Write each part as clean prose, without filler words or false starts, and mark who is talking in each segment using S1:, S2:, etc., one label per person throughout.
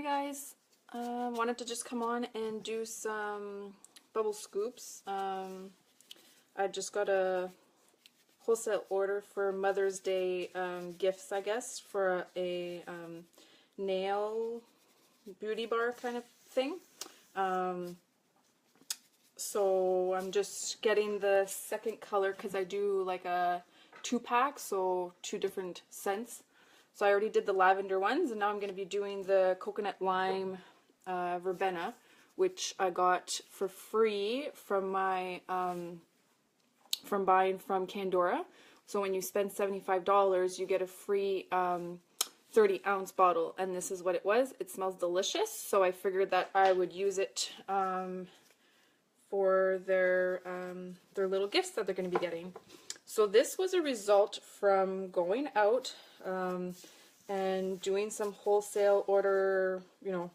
S1: Hi guys, wanted to just come on and do some bubble scoops. I just got a wholesale order for Mother's Day gifts, I guess, for a nail beauty bar kind of thing. So I'm just getting the second color because I do like a 2-pack, so 2 different scents. So I already did the lavender ones, and now I'm going to be doing the coconut lime verbena, which I got for free from my from buying from Candora. So when you spend $75, you get a free 30-ounce bottle, and this is what it was. It smells delicious, so I figured that I would use it for their little gifts that they're going to be getting. So this was a result from going out and doing some wholesale order,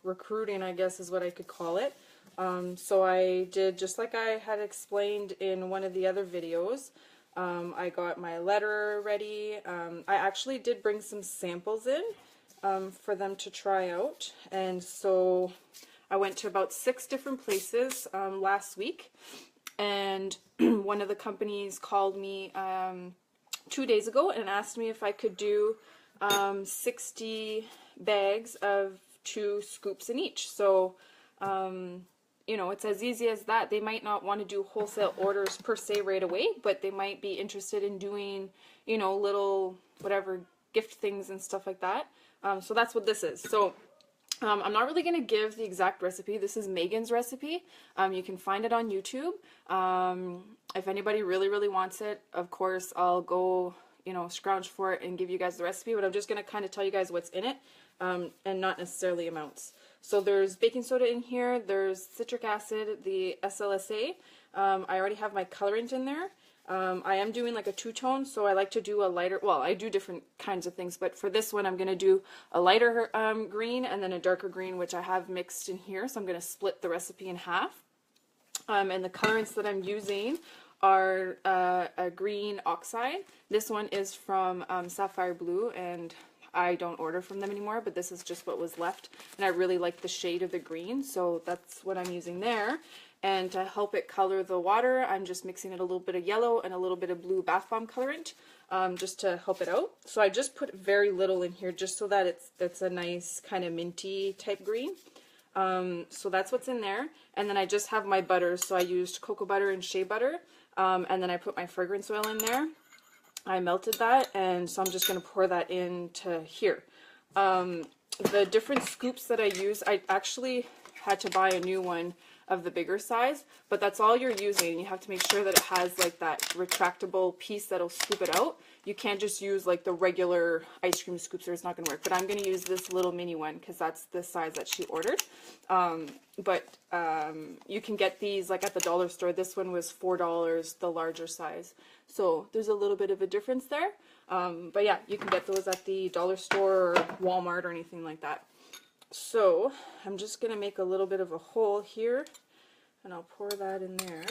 S1: recruiting, I guess is what I could call it. So I did, just like I had explained in one of the other videos, I got my letter ready. I actually did bring some samples in for them to try out, and so I went to about 6 different places last week, and one of the companies called me 2 days ago and asked me if I could do 60 bags of 2 scoops in each. So, it's as easy as that. They might not want to do wholesale orders per se right away, but they might be interested in doing, little whatever gift things and stuff like that. So that's what this is. So I'm not really going to give the exact recipe. This is Megan's recipe. You can find it on YouTube. If anybody really wants it, of course, I'll go, scrounge for it and give you guys the recipe, but I'm just going to kind of tell you guys what's in it, and not necessarily amounts. So there's baking soda in here, there's citric acid, the SLSA. I already have my colorant in there. I am doing like a 2-tone, so I like to do a lighter, well, I do different kinds of things, but for this one I'm going to do a lighter green and then a darker green, which I have mixed in here, so I'm going to split the recipe in half. And the colorants that I'm using are a green oxide. This one is from Sapphire Blue, and I don't order from them anymore, but this is just what was left, and I really like the shade of the green, so that's what I'm using there. And to help it color the water, I'm just mixing it a little bit of yellow and a little bit of blue bath bomb colorant, just to help it out. So I just put very little in here just so that it's a nice kind of minty type green. So that's what's in there. And then I just have my butters, so I used cocoa butter and shea butter, and then I put my fragrance oil in there. I melted that, and so I'm just going to pour that into here. The different scoops that I use, I actually had to buy a new one of the bigger size, but that's all you're using. You have to make sure that it has like that retractable piece that'll scoop it out. You can't just use like the regular ice cream scoops or it's not going to work, but I'm going to use this little mini one because that's the size that she ordered. You can get these like at the dollar store. This one was $4, the larger size, so there's a little bit of a difference there, but yeah, you can get those at the dollar store or Walmart or anything like that. So I'm just going to make a little bit of a hole here, and I'll pour that in there.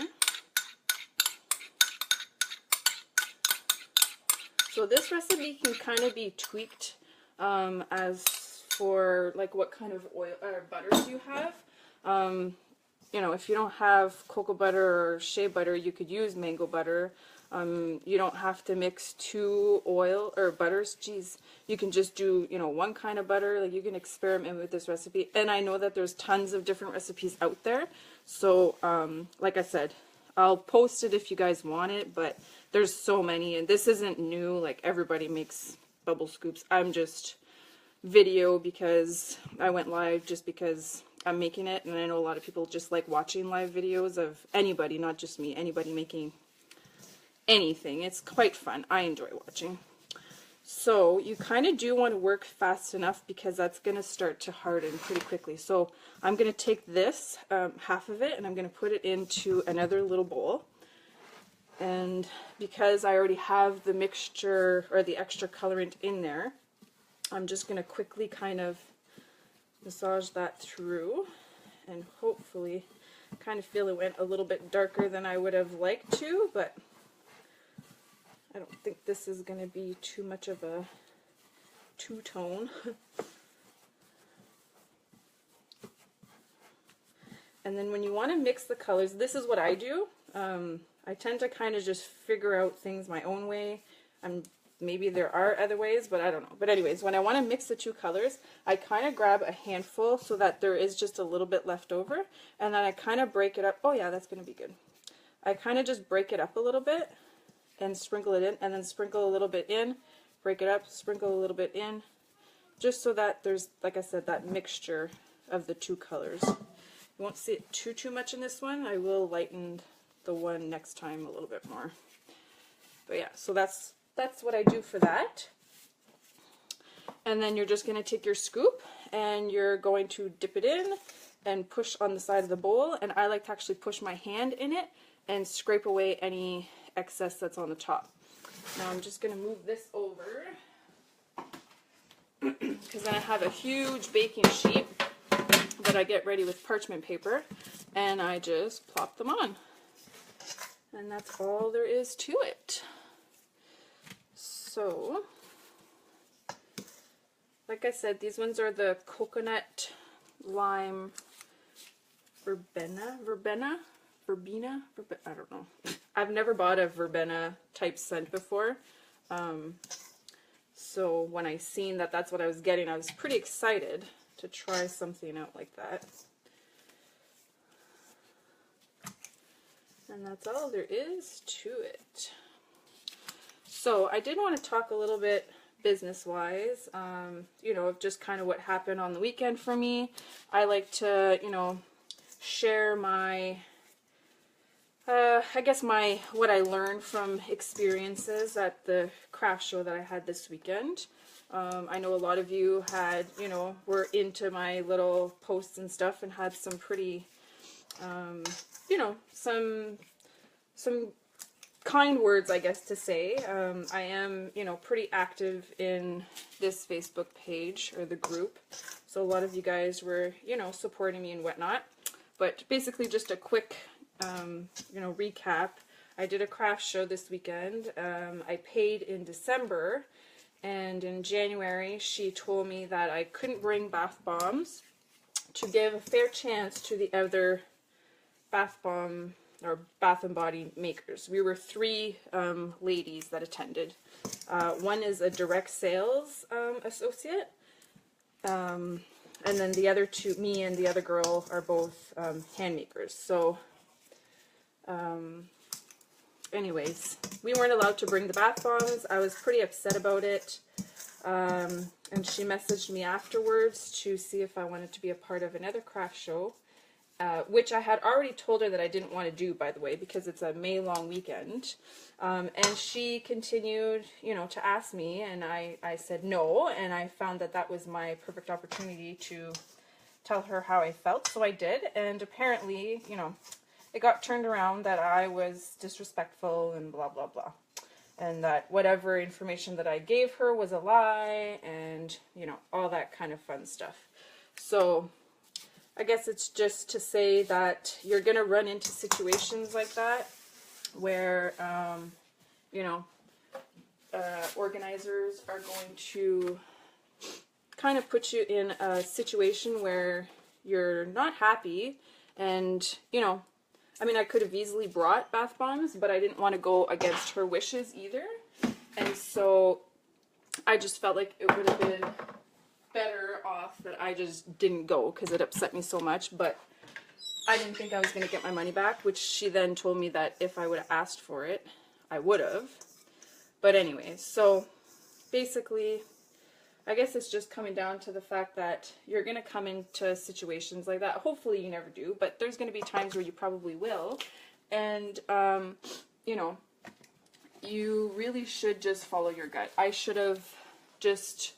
S1: So this recipe can kind of be tweaked as for like what kind of oil or butters you have. If you don't have cocoa butter or shea butter, you could use mango butter. You don't have to mix 2 oil or butters. Geez, you can just do, one kind of butter. Like, you can experiment with this recipe. And I know that there's tons of different recipes out there. So, like I said, I'll post it if you guys want it, but there's so many, and this isn't new. Like, everybody makes bubble scoops. I'm just video because I went live just because I'm making it, and I know a lot of people just like watching live videos of anybody, not just me, anybody making anything. It's quite fun. I enjoy watching. So you kind of do want to work fast enough because that's going to start to harden pretty quickly. So I'm going to take this, half of it, and I'm going to put it into another little bowl. And because I already have the mixture or the extra colorant in there, I'm just going to quickly kind of massage that through, and hopefully kind of feel it went a little bit darker than I would have liked to, but I don't think this is going to be too much of a 2-tone. And then when you want to mix the colors, this is what I do. I tend to kind of just figure out things my own way. Maybe there are other ways, but I don't know. But anyways, when I want to mix the two colors, I kind of grab a handful so that there is just a little bit left over, and then I kind of break it up. Oh yeah, that's going to be good. I kind of just break it up a little bit and sprinkle it in, and then sprinkle a little bit in, break it up, sprinkle a little bit in, just so that there's, like I said, that mixture of the two colors. You won't see it too much in this one. I will lighten the one next time a little bit more. But yeah, so that's what I do for that. And then you're just going to take your scoop and you're going to dip it in and push on the side of the bowl. And I like to actually push my hand in it and scrape away any excess that's on the top. Now I'm just going to move this over because then I have a huge baking sheet that I get ready with parchment paper, and I just plop them on. And that's all there is to it. So, like I said, these ones are the coconut lime verbena, I don't know. I've never bought a verbena type scent before. So when I seen that that's what I was getting, I was pretty excited to try something out like that. And that's all there is to it. So I did want to talk a little bit business-wise, you know, of just kind of what happened on the weekend for me. I like to, you know, share my, I guess what I learned from experiences at the craft show that I had this weekend. I know a lot of you had, you know, were into my little posts and stuff and had some pretty, you know, some kind words, I guess, to say. I am, you know, pretty active in this Facebook page or the group, so a lot of you guys were, you know, supporting me and whatnot. But basically, just a quick, you know, recap. I did a craft show this weekend. I paid in December, and in January, she told me that I couldn't bring bath bombs to give a fair chance to the other bath bomb or bath and body makers. We were 3 ladies that attended. One is a direct sales associate, and then the other 2, me and the other girl, are both hand makers. So anyways, we weren't allowed to bring the bath bombs. I was pretty upset about it, and she messaged me afterwards to see if I wanted to be a part of another craft show, which I had already told her that I didn't want to do, by the way, because it's a May-long weekend. And she continued, you know, to ask me, and I said no, and I found that that was my perfect opportunity to tell her how I felt, so I did. And apparently, you know, it got turned around that I was disrespectful and blah, blah, blah. And that whatever information that I gave her was a lie, and, you know, all that kind of fun stuff. So I guess it's just to say that you're going to run into situations like that where, you know, organizers are going to kind of put you in a situation where you're not happy. And, you know, I mean, I could have easily brought bath bombs, but I didn't want to go against her wishes either. And so I just felt like it would have been better off that I just didn't go, because it upset me so much. But I didn't think I was going to get my money back, which she then told me that if I would have asked for it, I would have. But anyways, so basically, I guess it's just coming down to the fact that you're going to come into situations like that. Hopefully you never do, but there's going to be times where you probably will. And, you know, you really should just follow your gut. I should have just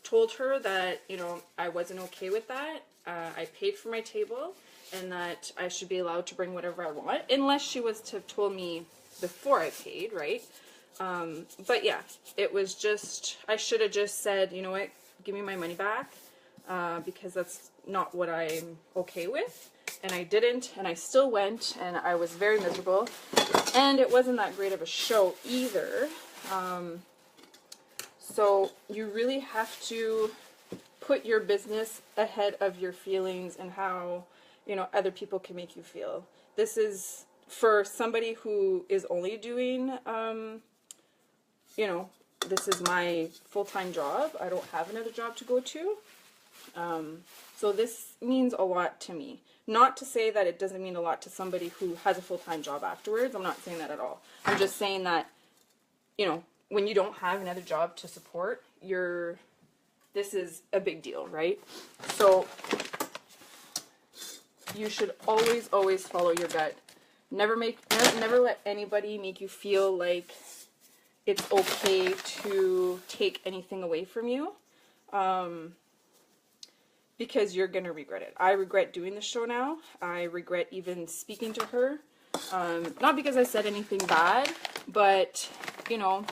S1: told her that, you know, I wasn't okay with that. I paid for my table, and that I should be allowed to bring whatever I want, unless she was to have told me before I paid, right? But yeah, it was just, I should have just said, you know what, give me my money back, because that's not what I'm okay with. And I didn't, and I still went, and I was very miserable, and it wasn't that great of a show either. So you really have to put your business ahead of your feelings and how you know, other people can make you feel. This is for somebody who is only doing, you know, this is my full-time job. I don't have another job to go to. So this means a lot to me. Not to say that it doesn't mean a lot to somebody who has a full-time job afterwards. I'm not saying that at all. I'm just saying that, you know, when you don't have another job to support, this is a big deal, right? So you should always, always follow your gut. Never let anybody make you feel like it's okay to take anything away from you. Because you're going to regret it. I regret doing the show now. I regret even speaking to her. Not because I said anything bad, but, you know,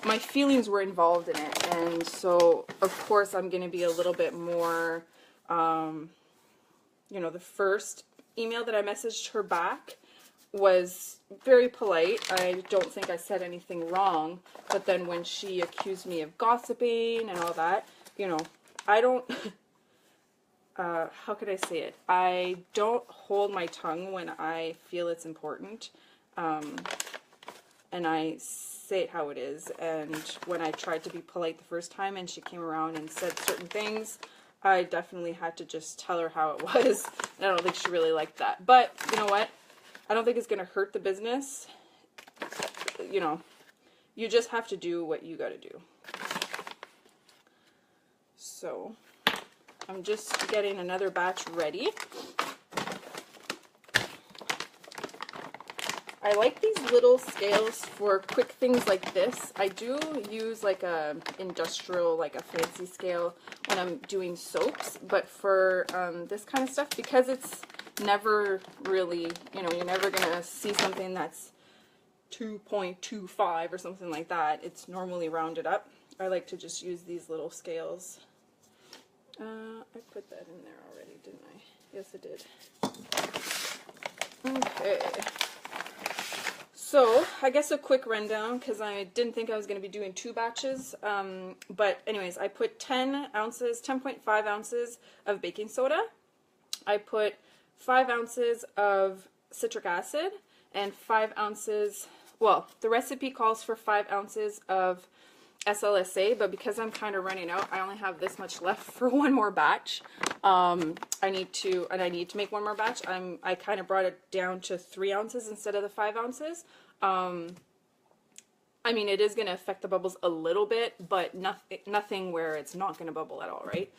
S1: my feelings were involved in it. And so, of course, I'm going to be a little bit more, you know, the first email that I messaged her back was very polite. I don't think I said anything wrong. But then when she accused me of gossiping and all that, you know, I don't... how could I say it? I don't hold my tongue when I feel it's important, and I say it how it is. And when I tried to be polite the first time and she came around and said certain things, I definitely had to just tell her how it was, and I don't think she really liked that. But, you know what? I don't think it's going to hurt the business. You know, you just have to do what you got to do. So... I'm just getting another batch ready. I like these little scales for quick things like this. I do use like a industrial, like a fancy scale when I'm doing soaps, but for this kind of stuff, because it's never really, you know, you're never going to see something that's 2.25 or something like that. It's normally rounded up. I like to just use these little scales. I put that in there already, didn't I? Yes, I did. Okay. So, I guess a quick rundown, because I didn't think I was going to be doing 2 batches. But anyways, I put 10 ounces, 10.5 ounces of baking soda. I put 5 ounces of citric acid and 5 ounces, well, the recipe calls for 5 ounces of SLSA, but because I'm kind of running out, I only have this much left for one more batch. I need to make one more batch. I kind of brought it down to 3 ounces instead of the 5 ounces. I mean, it is going to affect the bubbles a little bit, but nothing where it's not going to bubble at all, right?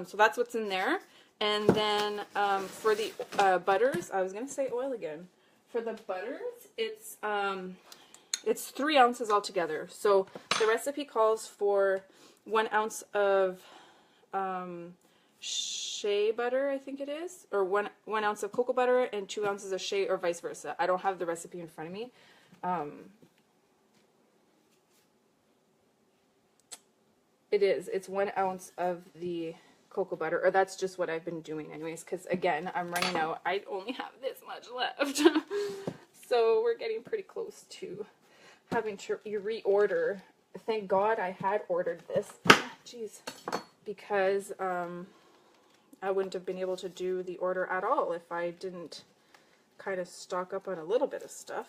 S1: So that's what's in there. And then for the butters, I was going to say oil again. For the butters, it's 3 ounces altogether. So the recipe calls for 1 ounce of shea butter, I think it is, or one ounce of cocoa butter and 2 ounces of shea, or vice versa. I don't have the recipe in front of me. It's 1 ounce of the cocoa butter, or that's just what I've been doing anyways, because again, I'm running out. I only have this much left. So we're getting pretty close to having to reorder. Thank God I had ordered this. Jeez. Because I wouldn't have been able to do the order at all if I didn't kind of stock up on a little bit of stuff.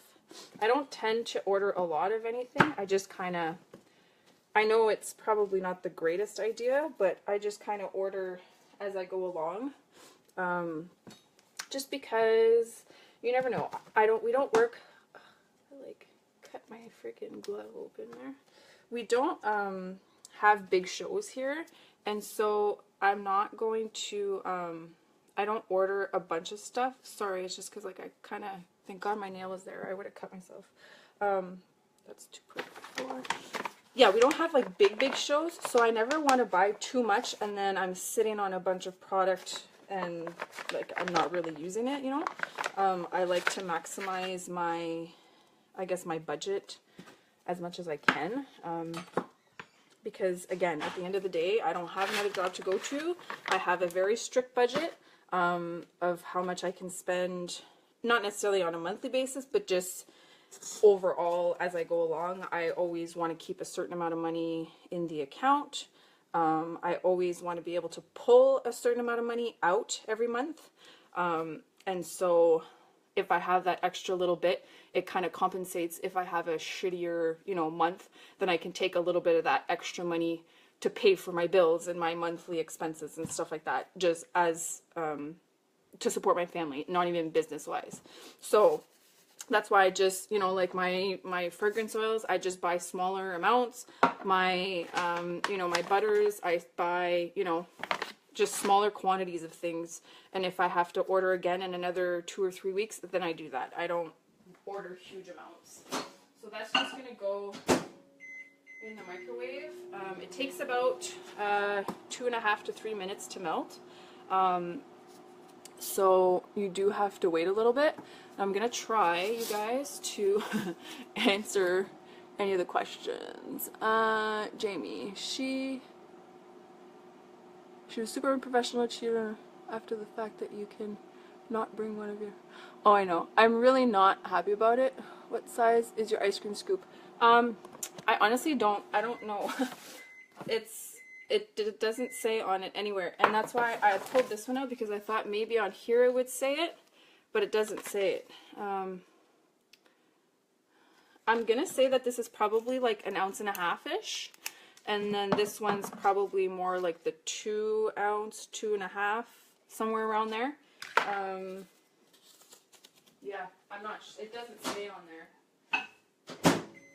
S1: I don't tend to order a lot of anything. I just kind of, I know it's probably not the greatest idea, but I just kind of order as I go along. Just because you never know. We don't work, I like cut my freaking glove open there. We don't have big shows here, and so I'm not going to, I don't order a bunch of stuff. Sorry, it's just because like I kind of, thank God my nail was there. I would have cut myself. That's 2.4. Yeah, we don't have like big shows, so I never want to buy too much and then I'm sitting on a bunch of product and like I'm not really using it, you know. I like to maximize my, I guess, my budget as much as I can, because again, at the end of the day, I don't have another job to go to. I have a very strict budget of how much I can spend, not necessarily on a monthly basis, but just overall as I go along. I always want to keep a certain amount of money in the account. I always want to be able to pull a certain amount of money out every month. And so if I have that extra little bit, it kind of compensates. If I have a shittier, you know, month, then I can take a little bit of that extra money to pay for my bills and my monthly expenses and stuff like that, just as to support my family, not even business wise. So that's why I just, you know, like my fragrance oils, I just buy smaller amounts. My you know, my butters, I buy, you know, just smaller quantities of things. And if I have to order again in another 2 or 3 weeks, then I do that. I don't order huge amounts. So that's just gonna go in the microwave. It takes about 2.5 to 3 minutes to melt. So you do have to wait a little bit. I'm gonna try, you guys, to answer any of the questions. Jamie, she was super unprofessional cheater after the fact that you can not bring one of your... Oh, I know. I'm really not happy about it. What size is your ice cream scoop? I honestly don't know. It doesn't say on it anywhere, and that's why I pulled this one out, because I thought maybe on here it would say it, but it doesn't say it. I'm gonna say that this is probably like 1.5 ounces-ish, and then this one's probably more like the 2 ounce, 2.5, somewhere around there. Yeah, I'm not. It doesn't say on there.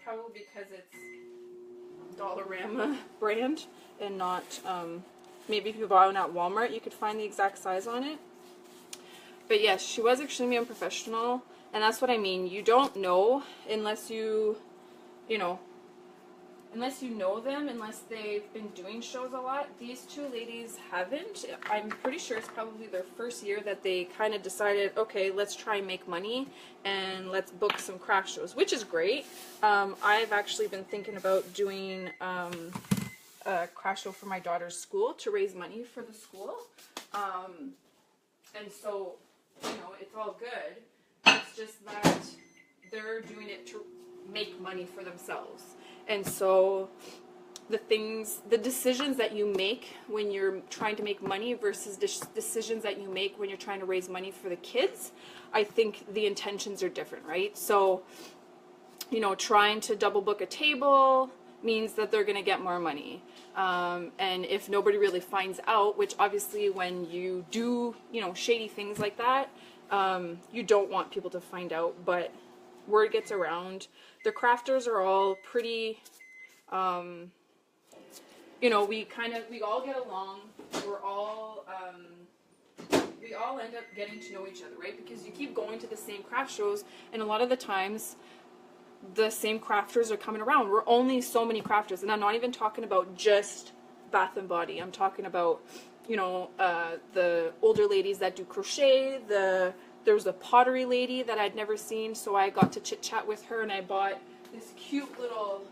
S1: Probably because it's Dollarama brand and not. Maybe if you buy one at Walmart, you could find the exact size on it. But yes, she was extremely unprofessional, and that's what I mean. You don't know unless you know, unless you know them, unless they've been doing shows a lot. These two ladies haven't. I'm pretty sure it's probably their first year that they kind of decided, okay, let's try and make money and let's book some craft shows, which is great. I've actually been thinking about doing a craft show for my daughter's school to raise money for the school. And so, you know, it's all good. It's just that they're doing it to make money for themselves. And so the decisions that you make when you're trying to make money versus decisions that you make when you're trying to raise money for the kids, I think the intentions are different, right? So, you know, trying to double book a table means that they're going to get more money. And if nobody really finds out, which obviously when you do, you know, shady things like that, you don't want people to find out, but word gets around. The crafters are all pretty, you know, we all get along. We're all, we all end up getting to know each other, right? Because you keep going to the same craft shows, and a lot of the times the same crafters are coming around. We're only so many crafters, and I'm not even talking about just Bath and Body. I'm talking about, you know, the older ladies that do crochet. There was a pottery lady that I'd never seen, so I got to chit chat with her, and I bought this cute little,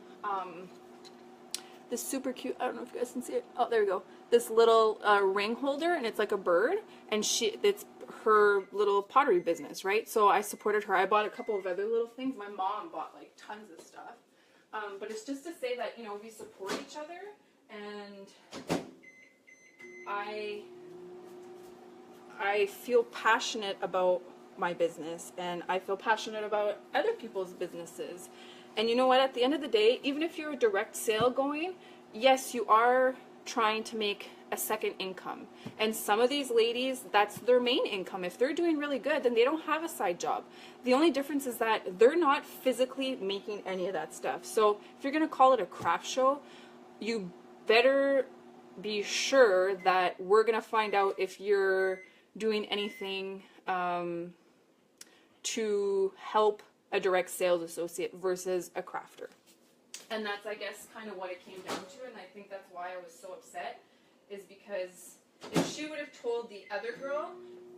S1: this super cute, I don't know if you guys can see it. Oh, there we go. This little ring holder, and it's like a bird, and it's her little pottery business, right? So I supported her. I bought a couple of other little things. My mom bought like tons of stuff. But it's just to say that, you know, we support each other, and I feel passionate about my business, and I feel passionate about other people's businesses. And you know what, at the end of the day, even if you're a direct sale going, yes, you are trying to make a second income. And some of these ladies, that's their main income. If they're doing really good, then they don't have a side job. The only difference is that they're not physically making any of that stuff. So if you're going to call it a craft show, you better be sure that we're going to find out if you're doing anything to help a direct sales associate versus a crafter. And that's, I guess, kind of what it came down to, and I think that's why I was so upset, is because if she would have told the other girl,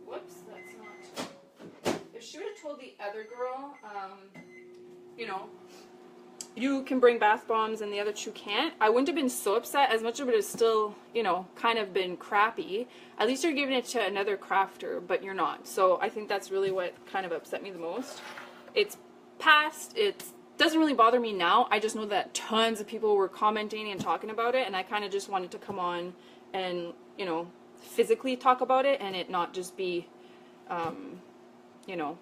S1: whoops, that's not, if she would have told the other girl, you know, you can bring bath bombs and the other two can't, I wouldn't have been so upset. As much of it is still, you know, kind of been crappy. At least you're giving it to another crafter, but you're not. So I think that's really what kind of upset me the most. It's past, it doesn't really bother me now. I just know that tons of people were commenting and talking about it, and I kind of just wanted to come on and, you know, physically talk about it and it not just be you know,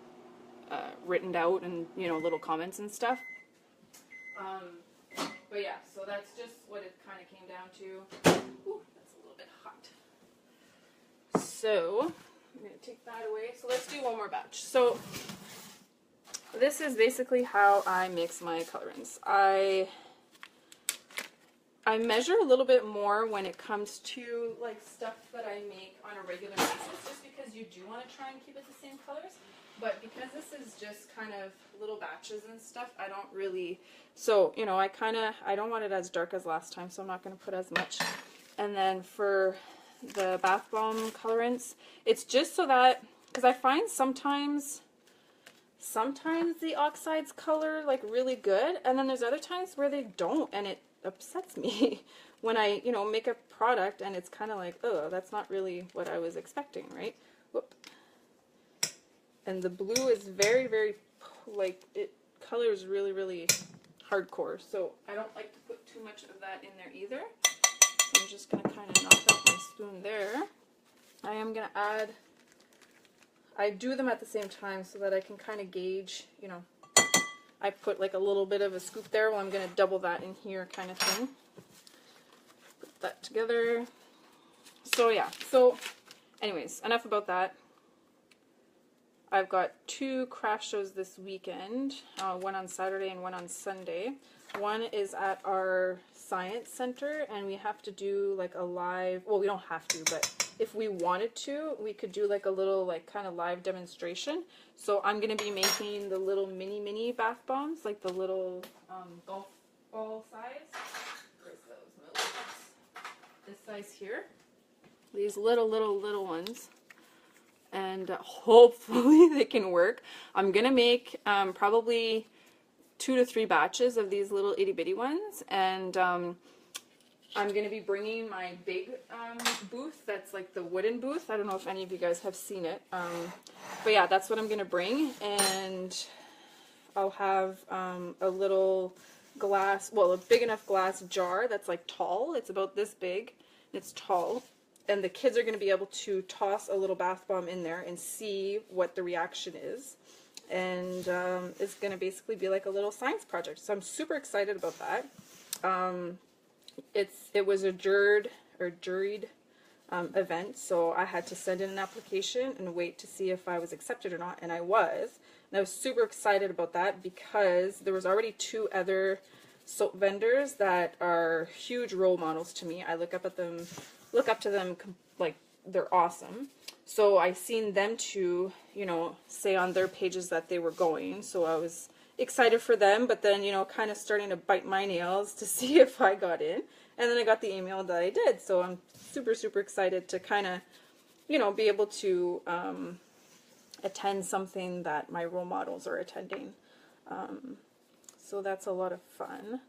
S1: written out and, you know, little comments and stuff. But yeah, so that's just what it kind of came down to. Ooh, that's a little bit hot. So I'm going to take that away. So let's do one more batch. So this is basically how I mix my colorants. I measure a little bit more when it comes to like stuff that I make on a regular basis, just because you do want to try and keep it the same colors. But because this is just kind of little batches and stuff, I don't really, so, you know, I don't want it as dark as last time, so I'm not going to put as much. And then for the bath bomb colorants, it's just so that, because I find sometimes the oxides color like really good, and then there's other times where they don't, and it upsets me when I, you know, make a product and it's kind of like, oh, that's not really what I was expecting, right? Whoop. And the blue is very, very, like, it colors really, really hardcore, so I don't like to put too much of that in there either. So I'm just going to kind of knock out my spoon there. I am going to add, I do them at the same time so that I can kind of gauge, you know, I put like a little bit of a scoop there, well I'm going to double that in here kind of thing. Put that together. So yeah, so anyways, enough about that. I've got 2 craft shows this weekend, one on Saturday and one on Sunday. One is at our science center, and we have to do like a live, well, we don't have to, but if we wanted to, we could do like a little like kind of live demonstration. So I'm going to be making the little mini bath bombs, like the little golf ball size. Where's those? This size here. These little ones. And hopefully they can work. I'm going to make probably 2 to 3 batches of these little itty bitty ones, and I'm going to be bringing my big booth that's like the wooden booth. I don't know if any of you guys have seen it, but yeah, that's what I'm going to bring, and I'll have a little glass, well, a big enough glass jar that's like tall. It's about this big, it's tall. And the kids are going to be able to toss a little bath bomb in there and see what the reaction is. And it's going to basically be like a little science project. So I'm super excited about that. It was a juried event, so I had to send in an application and wait to see if I was accepted or not, and I was. And I was super excited about that because there was already 2 other soap vendors that are huge role models to me. I look up to them like they're awesome. So I seen them to, you know, say on their pages that they were going. So I was excited for them, but then, you know, kind of starting to bite my nails to see if I got in. And then I got the email that I did. So I'm super excited to kind of, you know, be able to attend something that my role models are attending. So that's a lot of fun.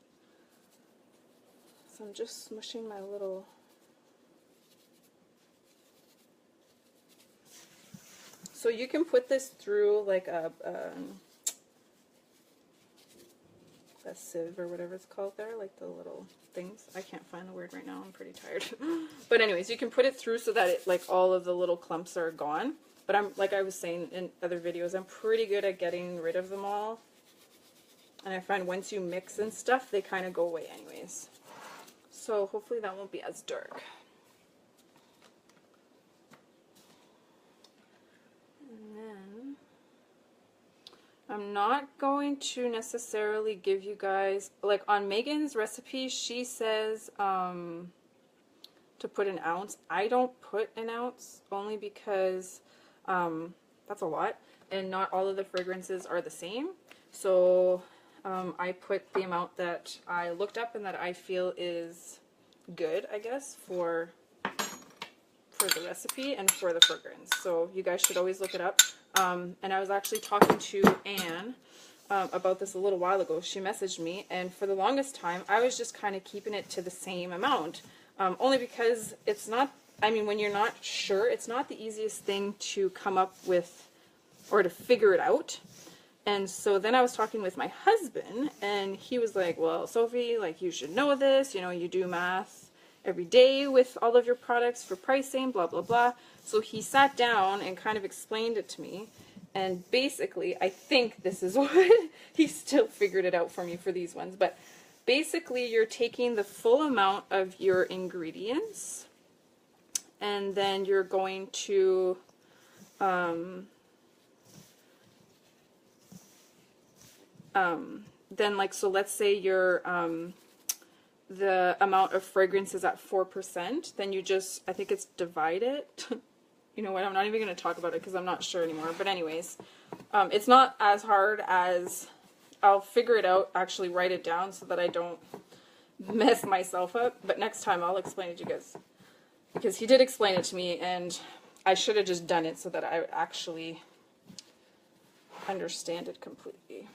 S1: So I'm just smushing my little... So you can put this through like a sieve or whatever it's called there, like the little things. I can't find the word right now, I'm pretty tired. But anyways, you can put it through so that it, like, all of the little clumps are gone. But I'm, like I was saying in other videos, I'm pretty good at getting rid of them all. And I find once you mix and stuff, they kind of go away anyways. So hopefully that won't be as dark. I'm not going to necessarily give you guys, like on Megan's recipe, she says to put an ounce. I don't put an ounce only because that's a lot, and not all of the fragrances are the same. So I put the amount that I looked up and that I feel is good, I guess, for the recipe and for the fragrance. So you guys should always look it up. And I was actually talking to Anne about this a little while ago. She messaged me, and for the longest time, I was just kind of keeping it to the same amount. Only because it's not, I mean, when you're not sure, it's not the easiest thing to come up with or to figure it out. And so then I was talking with my husband, and he was like, well, Sophie, like, you should know this, you know, you do math every day with all of your products for pricing, blah, blah, blah. So he sat down and kind of explained it to me. And basically, I think this is what he still figured it out for me for these ones. But basically, you're taking the full amount of your ingredients, and then you're going to then, like, so let's say your the amount of fragrance is at 4%, then you just, I think it's divide it. You know what, I'm not even going to talk about it because I'm not sure anymore. But anyways, it's not as hard as, I'll figure it out, actually write it down so that I don't mess myself up. But next time I'll explain it to you guys, because he did explain it to me, and I should have just done it so that I actually understand it completely.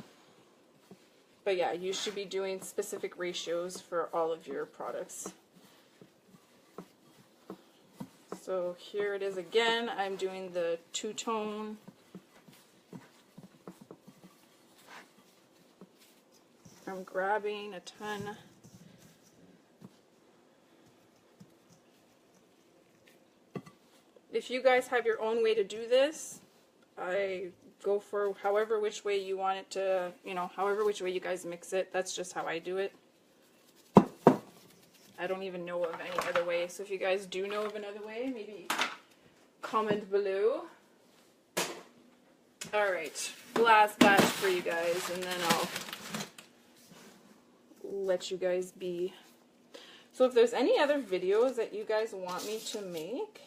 S1: But yeah, you should be doing specific ratios for all of your products. So here it is again. I'm doing the two-tone. I'm grabbing a ton. If you guys have your own way to do this, I go for however which way you want it to, you know, however which way you guys mix it. That's just how I do it. I don't even know of any other way. So if you guys do know of another way, maybe comment below. Alright, last batch for you guys, and then I'll let you guys be. So if there's any other videos that you guys want me to make,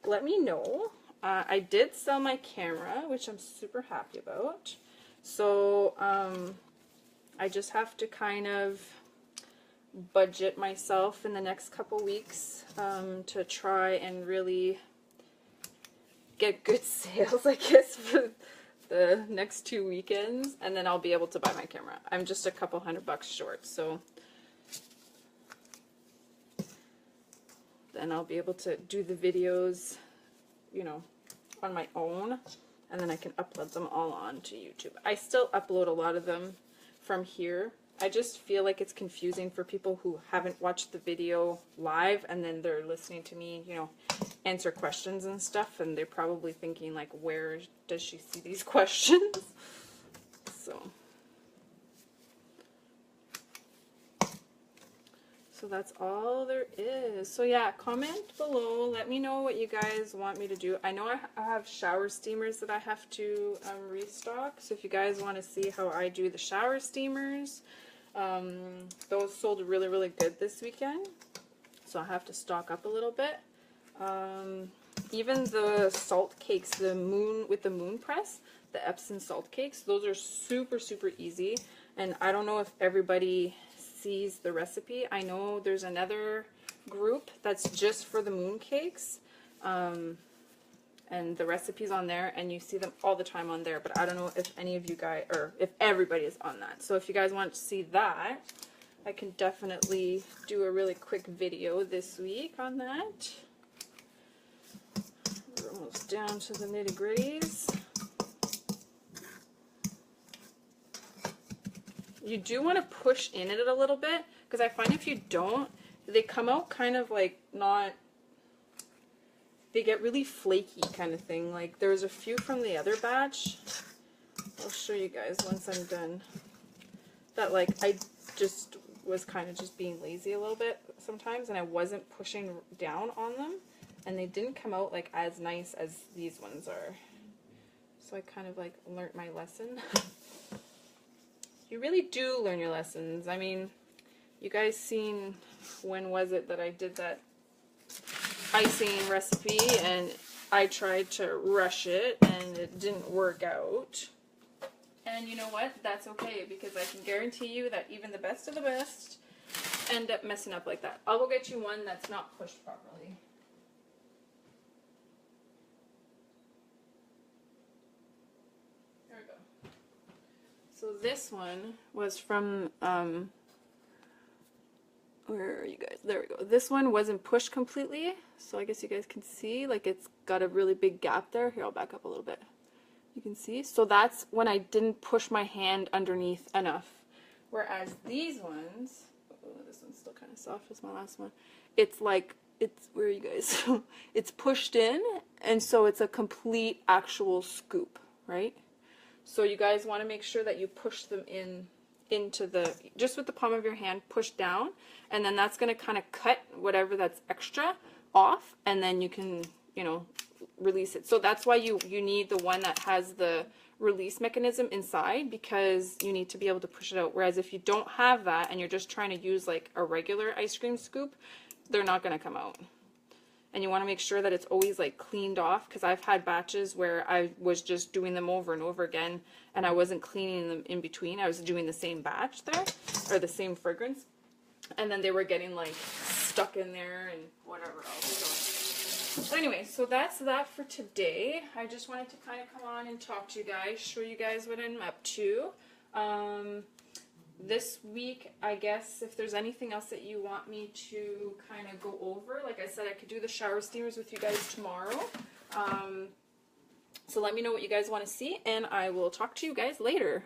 S1: let me know. I did sell my camera, which I'm super happy about. So I just have to kind of budget myself in the next couple weeks to try and really get good sales, I guess, for the next 2 weekends, and then I'll be able to buy my camera. I'm just a couple $100 short, so then I'll be able to do the videos, you know, on my own, and then I can upload them all onto YouTube. I still upload a lot of them from here. I just feel like it's confusing for people who haven't watched the video live, and then they're listening to me, you know, answer questions and stuff, and they're probably thinking, like, where does she see these questions? So that's all there is. So yeah, comment below. Let me know what you guys want me to do. I know I have shower steamers that I have to restock. So if you guys want to see how I do the shower steamers, those sold really, really good this weekend. So I have to stock up a little bit. Even the salt cakes, the moon with the moon press, the Epsom salt cakes, those are super, super easy. And I don't know if everybody sees the recipe. I know there's another group that's just for the moon cakes, and the recipe's on there, and you see them all the time on there, but I don't know if any of you guys, or if everybody is on that. So if you guys want to see that, I can definitely do a really quick video this week on that. We're almost down to the nitty-gritties. You do want to push in it a little bit, because I find if you don't, they come out kind of like not, they get really flaky kind of thing. Like there was a few from the other batch, I'll show you guys once I'm done, that like I just was kind of just being lazy a little bit sometimes, and I wasn't pushing down on them, and they didn't come out like as nice as these ones are. So I kind of like learnt my lesson. You really do learn your lessons. I mean, you guys seen, when was it that I did that icing recipe, and I tried to rush it and it didn't work out. And you know what? That's okay, because I can guarantee you that even the best of the best end up messing up like that. I'll go get you one that's not pushed properly. There we go. So this one was from, where are you guys? There we go. This one wasn't pushed completely, so I guess you guys can see, like it's got a really big gap there. Here, I'll back up a little bit. You can see. So that's when I didn't push my hand underneath enough. Whereas these ones, oh, this one's still kind of soft as my last one. It's like, it's, where are you guys? It's pushed in, and so it's a complete actual scoop, right? So you guys want to make sure that you push them into the, just with the palm of your hand, push down, and then that's going to kind of cut whatever that's extra off, and then you can, you know, release it. So that's why you need the one that has the release mechanism inside, because you need to be able to push it out. Whereas if you don't have that and you're just trying to use like a regular ice cream scoop, they're not going to come out. And you want to make sure that it's always like cleaned off, because I've had batches where I was just doing them over and over again and I wasn't cleaning them in between. I was doing the same batch there, or the same fragrance, and then they were getting like stuck in there and whatever else. So anyway, so that's that for today. I just wanted to kind of come on and talk to you guys, show you guys what I'm up to. This week, I guess, if there's anything else that you want me to kind of go over, like I said, I could do the shower steamers with you guys tomorrow. So let me know what you guys want to see, and I will talk to you guys later.